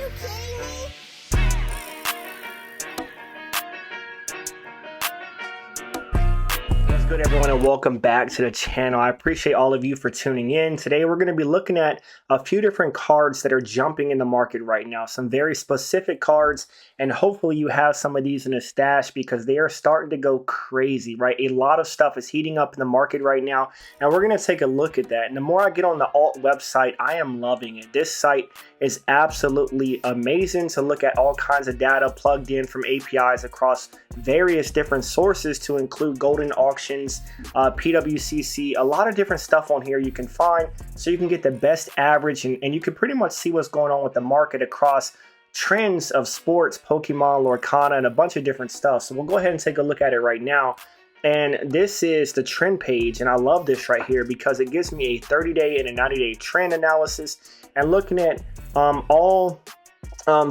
What's good, everyone, and welcome back to the channel. I appreciate all of you for tuning in. Today we're going to be looking at a few different cards that are jumping in the market right now, some very specific cards, and hopefully you have some of these in a stash because they are starting to go crazy, right? A lot of stuff is heating up in the market right now, and we're going to take a look at that. And the more I get on the alt website, I am loving it. This site is absolutely amazing to look at all kinds of data plugged in from APIs across various different sources to include golden auctions, PWCC, a lot of different stuff on here you can find so you can get the best average and you can pretty much see what's going on with the market across trends of sports, Pokemon, Lorcana, and a bunch of different stuff. So we'll go ahead and take a look at it right now. And this is the trend page, and I love this right here because it gives me a 30-day and a 90-day trend analysis and looking at all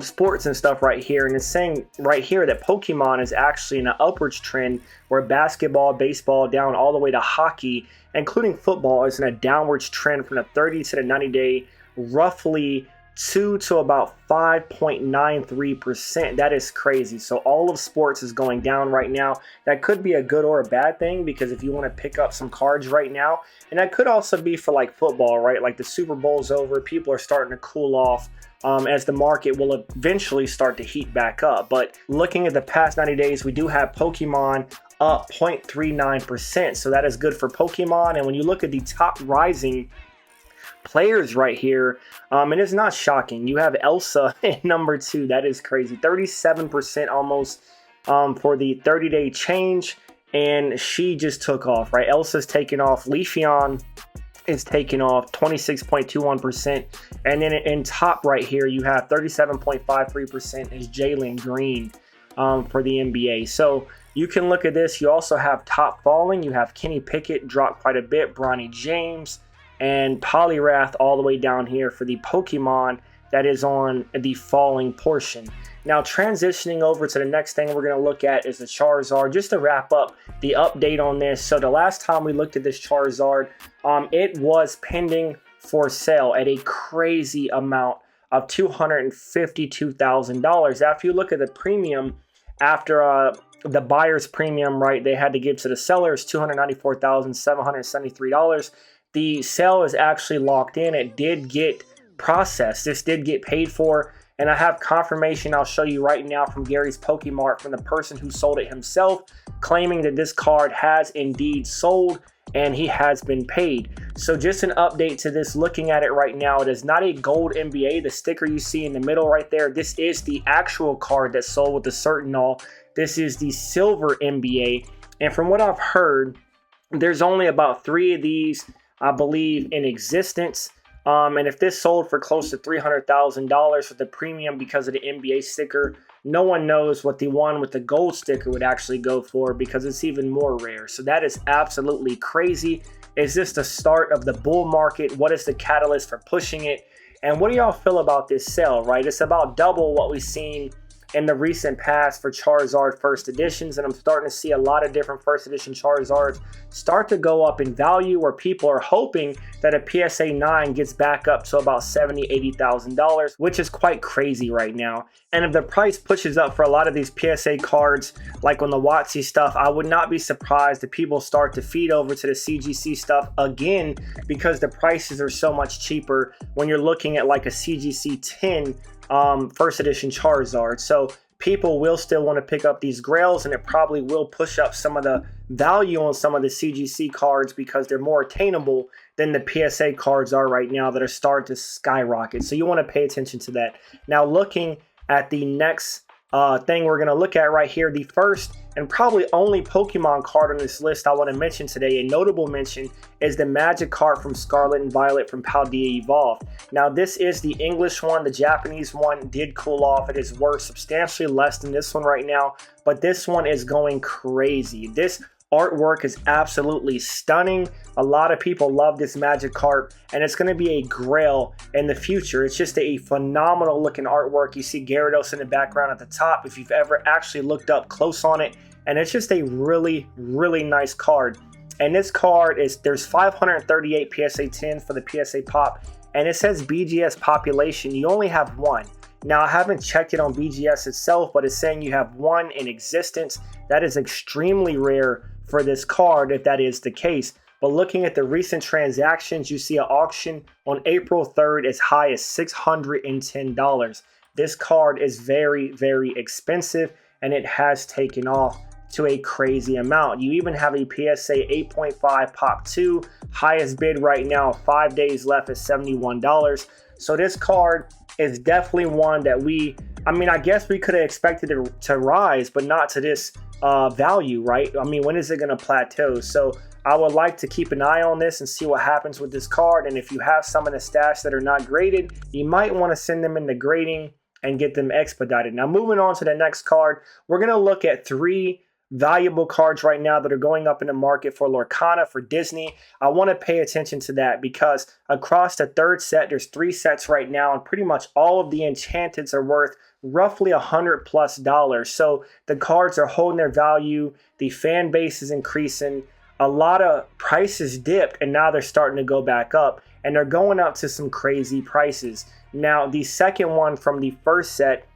sports and stuff right here, and it's saying right here that Pokemon is actually in an upwards trend where basketball, baseball, down all the way to hockey, including football, is in a downwards trend from the 30 to the 90 day, roughly 2 to about 5.93%. That is crazy. So all of sports is going down right now. That could be a good or a bad thing because if you want to pick up some cards right now, and that could also be for like football, right? Like the Super Bowl's over, people are starting to cool off as the market will eventually start to heat back up. But looking at the past 90 days, we do have Pokemon up 0.39%. So that is good for Pokemon. And when you look at the top rising players right here, and it's not shocking, you have Elsa at number 2. That is crazy, 37% almost for the 30-day change, and she just took off, right? Elsa's taking off. Leafeon is taking off 26.21%, and then in top right here you have 37.53% is Jalen Green for the NBA. So you can look at this. You also have top falling. You have Kenny Pickett dropped quite a bit, Bronny James, and Poliwrath all the way down here for the Pokemon that is on the falling portion. Now transitioning over to the next thing we're going to look at is the Charizard. Just to wrap up the update on this. So the last time we looked at this Charizard, it was pending for sale at a crazy amount of $252,000. After you look at the premium, after the buyer's premium, right, they had to give to the sellers $294,773. The sale is actually locked in. It did get processed. This did get paid for. And I have confirmation I'll show you right now from Gary's Pokemart from the person who sold it himself, claiming that this card has indeed sold and he has been paid. So just an update to this, looking at it right now, it is not a gold NBA. The sticker you see in the middle right there, this is the actual card that sold with the certain all. This is the silver NBA. And from what I've heard, there's only about 3 of these, I believe, in existence. And if this sold for close to $300,000 with the premium because of the NBA sticker, no one knows what the one with the gold sticker would actually go for because it's even more rare. So that is absolutely crazy. Is this the start of the bull market? What is the catalyst for pushing it? And what do y'all feel about this sale, right? It's about double what we've seen in the recent past for Charizard first editions, and I'm starting to see a lot of different first edition Charizards start to go up in value, where people are hoping that a PSA 9 gets back up to about $70,000, $80,000, which is quite crazy right now. And if the price pushes up for a lot of these PSA cards, like on the WotC stuff, I would not be surprised if people start to feed over to the CGC stuff again because the prices are so much cheaper when you're looking at like a CGC 10 first edition Charizard. So people will still want to pick up these grails, and it probably will push up some of the value on some of the CGC cards because they're more attainable than the PSA cards are right now that are starting to skyrocket. So you want to pay attention to that. Now looking at the next thing we're going to look at right here, the first and probably only Pokemon card on this list I want to mention today, a notable mention, is the Magic card from Scarlet and Violet from Paldea Evolved. Now this is the English one. The Japanese one did cool off. It is worth substantially less than this one right now, but this one is going crazy. This artwork is absolutely stunning. A lot of people love this Magic card, and it's going to be a grail in the future. It's just a phenomenal looking artwork. You see Gyarados in the background at the top if you've ever actually looked up close on it, and it's just a really, really nice card. And this card is, there's 538 PSA 10 for the PSA Pop, and it says BGS population. You only have one. Now, I haven't checked it on BGS itself, but it's saying you have one in existence. That is extremely rare for this card if that is the case. But looking at the recent transactions, you see an auction on April 3rd as high as $610. This card is very, very expensive, and it has taken off to a crazy amount. You even have a PSA 8.5 Pop 2, highest bid right now, 5 days left at $71. So this card is definitely one that I guess we could have expected it to rise, but not to this value, right? I mean, when is it going to plateau? So I would like to keep an eye on this and see what happens with this card. And if you have some in the stash that are not graded, you might want to send them into grading and get them expedited. Now, moving on to the next card, we're going to look at 3 valuable cards right now that are going up in the market for Lorcana, for Disney. I want to pay attention to that because across the 3rd set, there's 3 sets right now, and pretty much all of the enchanteds are worth roughly $100+. So the cards are holding their value. The fan base is increasing. A lot of prices dipped, and now they're starting to go back up, and they're going up to some crazy prices. Now, the second one from the first set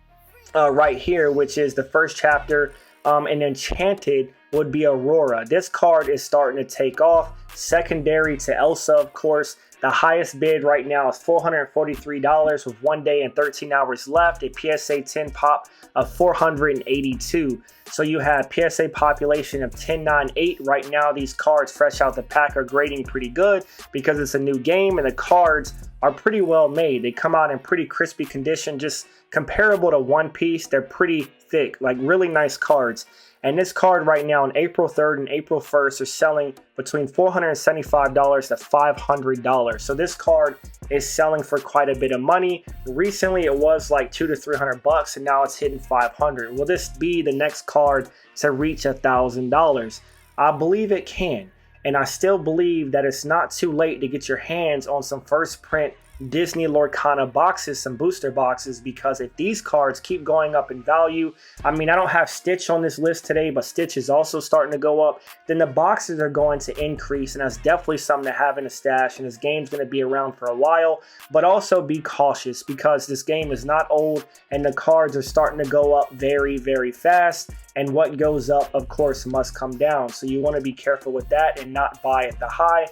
right here, which is the first chapter, an enchanted, would be Aurora. This card is starting to take off. Secondary to Elsa, of course. The highest bid right now is $443 with 1 day and 13 hours left. A PSA 10 pop of 482. So you have PSA population of 1098. Right now, these cards fresh out the pack are grading pretty good because it's a new game, and the cards are pretty well made. They come out in pretty crispy condition, just comparable to One Piece. They're pretty thick, like really nice cards. And this card right now on April 3rd and April 1st are selling between $475 to $500. So this card is selling for quite a bit of money. Recently it was like $200 to $300 and now it's hitting $500. Will this be the next card to reach $1,000? I believe it can. And I still believe that it's not too late to get your hands on some first print Disney Lorcana boxes, some booster boxes, because if these cards keep going up in value, I mean, I don't have Stitch on this list today, but Stitch is also starting to go up, then the boxes are going to increase, and that's definitely something to have in a stash, and this game's going to be around for a while. But also be cautious because this game is not old, and the cards are starting to go up very, very fast, and what goes up, of course, must come down. So you want to be careful with that and not buy at the high.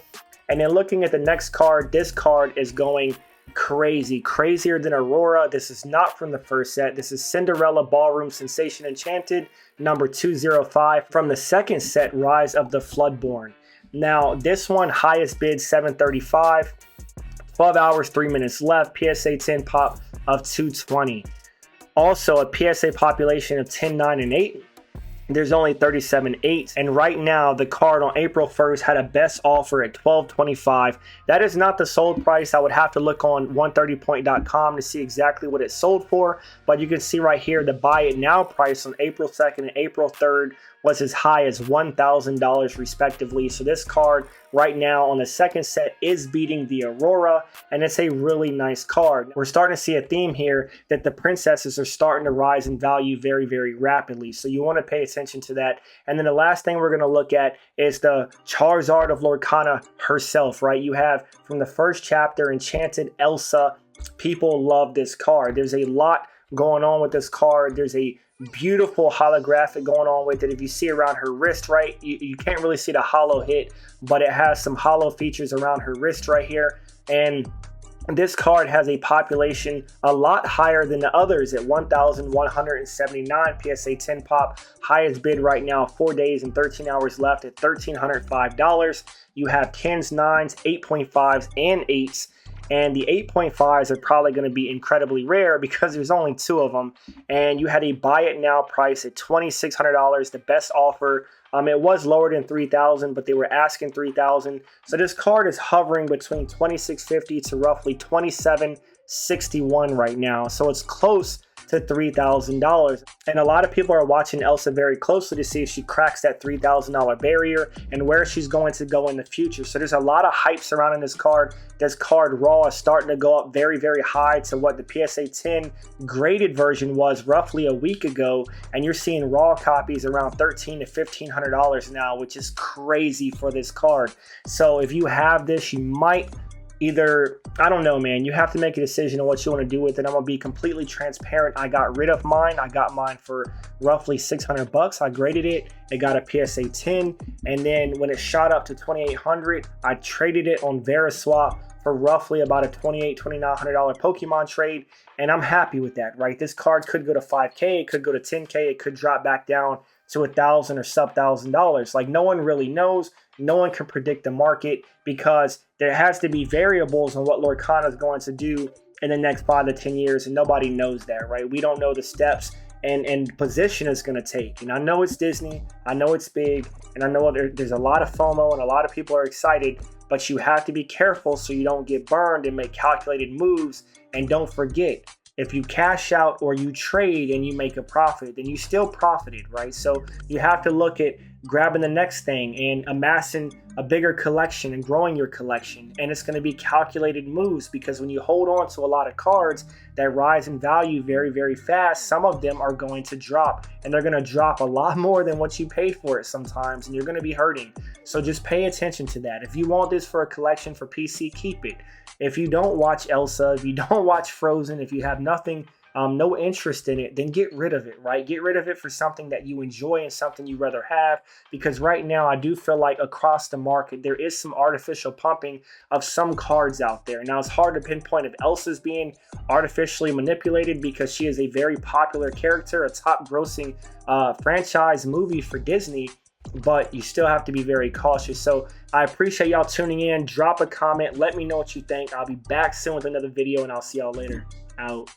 And then looking at the next card, this card is going crazy, crazier than Aurora. This is not from the first set. This is Cinderella Ballroom Sensation Enchanted, number 205 from the second set, Rise of the Floodborn. Now, this one, highest bid $735, 12 hours, 3 minutes left, PSA 10 pop of 220. Also, a PSA population of 10, 9, and 8. There's only 37.8, and right now the card on April 1st had a best offer at $12.25. That is not the sold price. I would have to look on 130point.com to see exactly what it sold for, but you can see right here the buy it now price on April 2nd and April 3rd was as high as $1,000 respectively. So this card right now on the second set is beating the Aurora, and it's a really nice card. We're starting to see a theme here that the princesses are starting to rise in value very, very rapidly. So you want to pay attention to that. And then the last thing we're going to look at is the Charizard of Lorcana herself, right? You have from the first chapter, Enchanted Elsa. People love this card. There's a lot going on with this card. There's a beautiful holographic going on with it. If you see around her wrist, right, you can't really see the hollow hit, but it has some hollow features around her wrist right here. And this card has a population a lot higher than the others at 1,179 PSA 10 pop. Highest bid right now, 4 days and 13 hours left at $1,305. You have 10s, 9s, 8.5s, and 8s. And the 8.5s are probably going to be incredibly rare because there's only 2 of them. And you had a buy it now price at $2,600, the best offer. It was lower than $3,000, but they were asking $3,000. So this card is hovering between $2,650 to roughly $2,761 right now. So it's close to $3,000. And a lot of people are watching Elsa very closely to see if she cracks that $3,000 barrier and where she's going to go in the future. So there's a lot of hype surrounding this card. This card raw is starting to go up very, very high to what the PSA 10 graded version was roughly a week ago. And you're seeing raw copies around $1,300 to $1,500 now, which is crazy for this card. So if you have this, you might either, I don't know, man, you have to make a decision on what you want to do with it. I'm gonna be completely transparent. I got rid of mine. I got mine for roughly 600 bucks. I graded it. It got a PSA 10, and then when it shot up to 2,800, I traded it on Veriswap for roughly about a $2,900 Pokemon trade, and I'm happy with that, right? This card could go to 5K, it could go to 10K, it could drop back down to $1,000 or sub $1,000. Like, no one really knows. No one can predict the market because there has to be variables on what Lorcana is going to do in the next 5 to 10 years, and nobody knows that, right? We don't know the steps and position it's going to take. And I know it's Disney, I know it's big, and I know there's a lot of FOMO and a lot of people are excited, but you have to be careful so you don't get burned and make calculated moves. And don't forget, if you cash out or you trade and you make a profit, then you still profited, right? So you have to look at grabbing the next thing and amassing a bigger collection and growing your collection. And it's going to be calculated moves, because when you hold on to a lot of cards that rise in value very, very fast, some of them are going to drop, and they're going to drop a lot more than what you paid for it sometimes, and you're going to be hurting. So just pay attention to that. If you want this for a collection for PC, keep it. If you don't watch Elsa, if you don't watch Frozen, if you have nothing, no interest in it, then get rid of it, right? Get rid of it for something that you enjoy and something you rather have, because right now I do feel like across the market there is some artificial pumping of some cards out there. Now, it's hard to pinpoint if Elsa's being artificially manipulated, because she is a very popular character, a top grossing franchise movie for Disney, but you still have to be very cautious. So I appreciate y'all tuning in. Drop a comment, let me know what you think. I'll be back soon with another video, and I'll see y'all later. Out.